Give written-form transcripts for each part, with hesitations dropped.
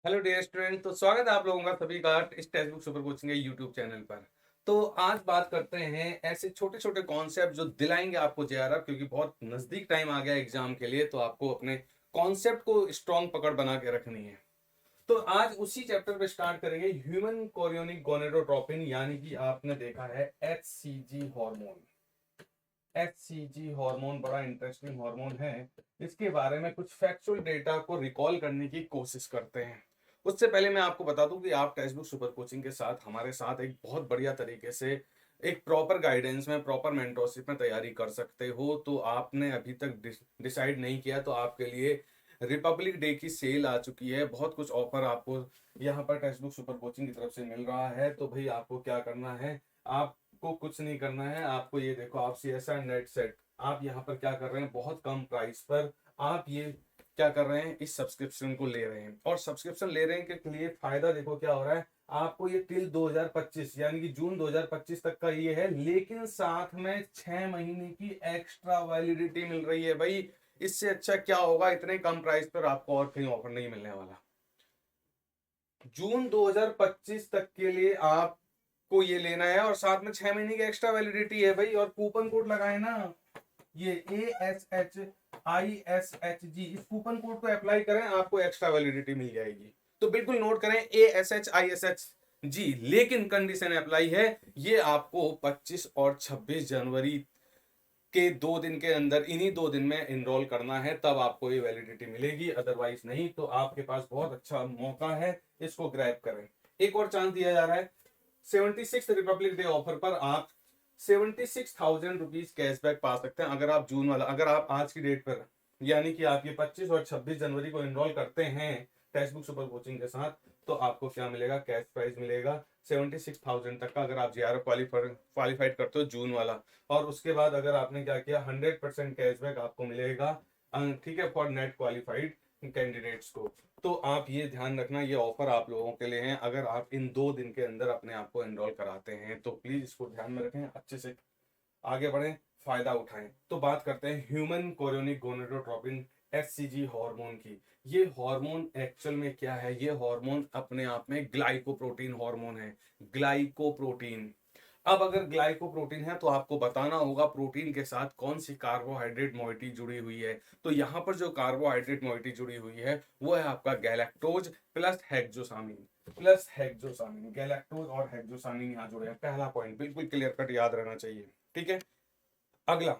Hello dear student. तो स्वागत है आप लोगों का सभी का इस टेक्स्ट बुक सुपर कोचिंग के यूट्यूब चैनल पर। तो आज बात करते हैं ऐसे छोटे छोटे कॉन्सेप्ट जो दिलाएंगे आपको जेआरएफ, क्योंकि बहुत नजदीक टाइम आ गया एग्जाम के लिए, तो आपको अपने कॉन्सेप्ट को स्ट्रॉन्ग पकड़ बना के रखनी है। तो आज उसी चैप्टर पे स्टार्ट करेंगे, ह्यूमन कोरियोनिक गोनेडोट्रोपिन, यानी कि आपने देखा है एचसीजी हार्मोन। एचसीजी हार्मोन बड़ा इंटरेस्टिंग हार्मोन है। इसके बारे में कुछ फैक्चुअल डेटा को रिकॉल करने की कोशिश करते हैं। उससे पहले मैं आपको बता दूं कि आप टेक्स्ट बुक सुपर कोचिंग के साथ हमारे साथ एक बहुत बढ़िया तरीके से एक प्रॉपर गाइडेंस में, प्रॉपर मेंटोरशिप में तैयारी कर सकते हो। तो आपने अभी तक डिसाइड नहीं किया तो आपके लिए रिपब्लिक डे की सेल आ चुकी है। बहुत कुछ ऑफर आपको यहाँ पर टेक्स्ट बुक सुपर कोचिंग की तरफ से मिल रहा है। तो भाई आपको क्या करना है, आपको कुछ नहीं करना है। आपको ये देखो, आप CSR नेट सेट आप यहाँ पर क्या कर रहे हैं, बहुत कम प्राइस पर आप ये क्या कर रहे हैं, इस सब्सक्रिप्शन को ले रहे हैं। और सब्सक्रिप्शन ले रहे हैं के लिए फायदा देखो क्या हो रहा है आपको। ये टिल 2025 यानी कि जून 2025 तक का ये है, लेकिन साथ में 6 महीने की एक्स्ट्रा वैलिडिटी मिल रही है। भाई इससे अच्छा क्या होगा, इतने कम प्राइस पर आपको और कहीं ऑफर नहीं मिलने वाला। जून 2025 तक के लिए आपको ये लेना है और साथ में 6 महीने की एक्स्ट्रा वैलिडिटी है भाई। और कूपन कोड लगाए ना, ये ASHISHG, इस कूपन कोड को अप्लाई करें, आपको एक्स्ट्रा वैलिडिटी मिल जाएगी। तो बिल्कुल नोट करें ASHISHG, लेकिन कंडीशन अप्लाई है, ये आपको 25 और 26 जनवरी के 2 दिन के अंदर, इन्हीं 2 दिन में एनरोल करना है, तब आपको ये वैलिडिटी मिलेगी, अदरवाइज नहीं। तो आपके पास बहुत अच्छा मौका है, इसको ग्रैब करें। एक और चांस दिया जा रहा है 76 रिपब्लिक डे ऑफर पर, आप 76,000 रुपीज कैशबैक पा सकते हैं। अगर आप जून वाला, अगर आप आज की डेट पर यानी कि आप ये 25 और 26 जनवरी को एनरोल करते हैं टेक्स्ट बुक सुपर कोचिंग के साथ, तो आपको क्या मिलेगा, कैश प्राइज मिलेगा 76,000 तक का, अगर आप JRF क्वालिफाइड करते हो जून वाला। और उसके बाद अगर आपने क्या किया, 100% कैशबैक आपको मिलेगा, ठीक है, फॉर नेट क्वालिफाइड कैंडिडेट्स को। तो आप ये ध्यान रखना, ये ऑफर आप लोगों के लिए है। अगर आप इन 2 दिन के अंदर अपने आप को एनरोल कराते हैं तो प्लीज इसको ध्यान में रखें, अच्छे से आगे बढ़ें, फायदा उठाएं। तो बात करते हैं human chorionic gonadotropin, HCG hormone की। ये हार्मोन एक्चुअल में क्या है, ये हार्मोन अपने आप में ग्लाइकोप्रोटीन हार्मोन है। ग्लाइकोप्रोटीन। अब अगर ग्लाइकोप्रोटीन है तो आपको बताना होगा प्रोटीन के साथ कौन सी कार्बोहाइड्रेट मॉइटी जुड़ी हुई है। तो यहाँ पर जो कार्बोहाइड्रेट मॉइटी जुड़ी हुई है वो है आपका गैलेक्टोज प्लस हेक्सोसामिन। गैलेक्टोज और हेक्सोसामिन यहाँ जुड़े हैं। पहला पॉइंट बिल्कुल क्लियर कट याद रहना चाहिए, ठीक है। अगला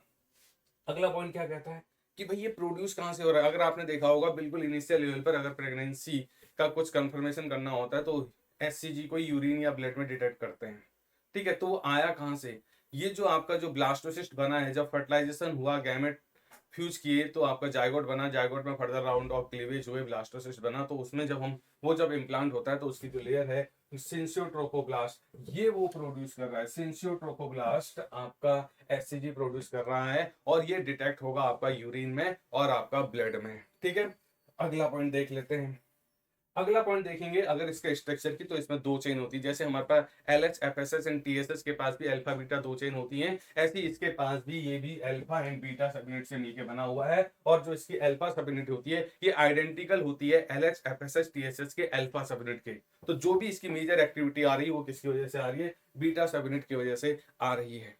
अगला पॉइंट क्या कहता है कि भाई ये प्रोड्यूस कहाँ से हो रहा है। अगर आपने देखा होगा बिल्कुल इनिशियल लेवल पर, अगर प्रेगनेंसी का कुछ कंफर्मेशन करना होता है तो HCG को यूरिन या ब्लड में डिटेक्ट करते हैं, ठीक है। तो वो आया कहाँ से, ये जो आपका जो ब्लास्टोसिस्ट बना है, जब फर्टिलाइजेशन हुआ, गैमेट फ्यूज किए तो आपका जायगोट बना, जायगोट में फर्दर राउंड ऑफ क्लीवेज हुए, ब्लास्टोसिस्ट बना। तो उसमें जब हम वो जब इम्प्लांट होता है तो उसकी जो लेयर है सिंसियोट्रोपोब्लास्ट, ये वो प्रोड्यूस कर रहा है। सिंसियोट्रोपोब्लास्ट आपका HCG प्रोड्यूस कर रहा है और ये डिटेक्ट होगा आपका यूरिन में और आपका ब्लड में, ठीक है। अगला पॉइंट देख लेते हैं। अगला पॉइंट देखेंगे अगर इसके स्ट्रक्चर की, तो इसमें 2 चेन होती है। जैसे हमारे पास LH FSH एंड TSH के पास भी अल्फा बीटा 2 चेन होती हैं, ऐसी इसके पास भी ये भी अल्फा एंड बीटा सबयूनिट से मिलकर बना हुआ है। और जो इसकी अल्फा सबयूनिट होती है ये आइडेंटिकल होती है LH FSH TSH के अल्फा सबयूनिट के। तो जो भी इसकी मेजर एक्टिविटी आ रही है वो किसकी वजह से आ रही है, बीटा सबयूनिट की वजह से आ रही है।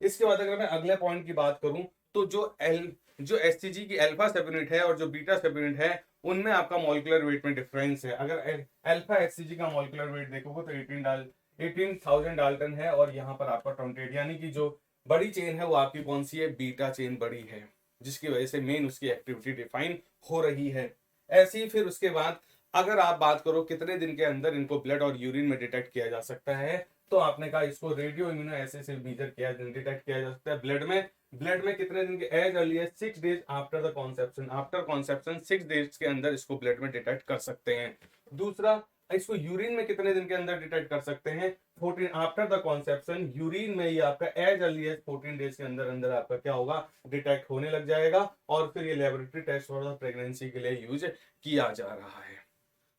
इसके बाद अगर मैं अगले पॉइंट की बात करूं, तो जो HCG की अल्फा सब यूनिट है और जो बीटा सब यूनिट है, उनमें आपका मॉलिक्यूलर वेट में डिफरेंस है। अगर अल्फा HCG का मॉलिक्यूलर वेट देखोगे तो 18,000 डाल्टन है, और यहाँ पर आपका 28, यानी कि जो बड़ी चेन है वो आपकी कौन सी है, बीटा चेन बड़ी है, जिसकी वजह से मेन उसकी एक्टिविटी डिफाइन हो रही है। ऐसे ही फिर उसके बाद अगर आप बात करो कितने दिन के अंदर इनको ब्लड और यूरिन में डिटेक्ट किया जा सकता है, तो आपने कहा इसको रेडियो इम्यूनो एसे से मेजर किया, डिटेक्ट किया जा सकता है ब्लड में कितने दिन के, as early as 6 days after the conception. After conception 6 days के अंदर इसको ब्लड में डिटेक्ट कर सकते हैं। दूसरा, इसको यूरिन में कितने दिन के अंदर डिटेक्ट कर सकते हैं, 14 आफ्टर द कॉन्सेप्शन। यूरिन में ये आपका एज अर्ली एज 14 डेज के अंदर अंदर आपका क्या होगा, डिटेक्ट होने लग जाएगा। और फिर ये laboratory test for the pregnancy के लिए यूज किया जा रहा है।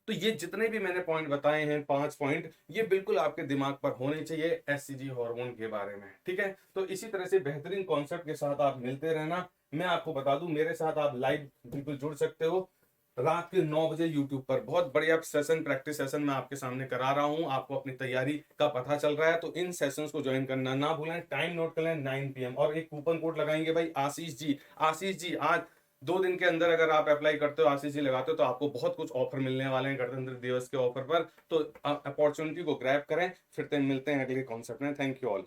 तो ये जितने भी मैंने पॉइंट बताए हैं, 5 पॉइंट, ये बिल्कुल आपके दिमाग पर होने चाहिए HCG हार्मोन के बारे में, ठीक है। तो इसी तरह से बेहतरीन कॉन्सेप्ट के साथ आप मिलते रहना। मैं आपको बता दूं, मेरे साथ आप लाइव बिल्कुल जुड़ सकते हो। रात के 9 बजे यूट्यूब पर बहुत बढ़िया सेशन, प्रैक्टिस सेशन मैं आपके सामने करा रहा हूं। आपको अपनी तैयारी का पता चल रहा है तो इन सेशंस को ज्वाइन करना ना भूलें। टाइम नोट कर लें 9 PM, और एक कूपन कोड लगाएंगे भाई आशीष जी। आशीष जी आज 2 दिन के अंदर अगर आप अप्लाई करते हो, आशीष जी लगाते हो, तो आपको बहुत कुछ ऑफर मिलने वाले हैं गणतंत्र दिवस के ऑफर पर। तो अपॉर्चुनिटी को ग्रैब करें। फिर मिलते हैं अगले कॉन्सेप्ट में। Thank you all.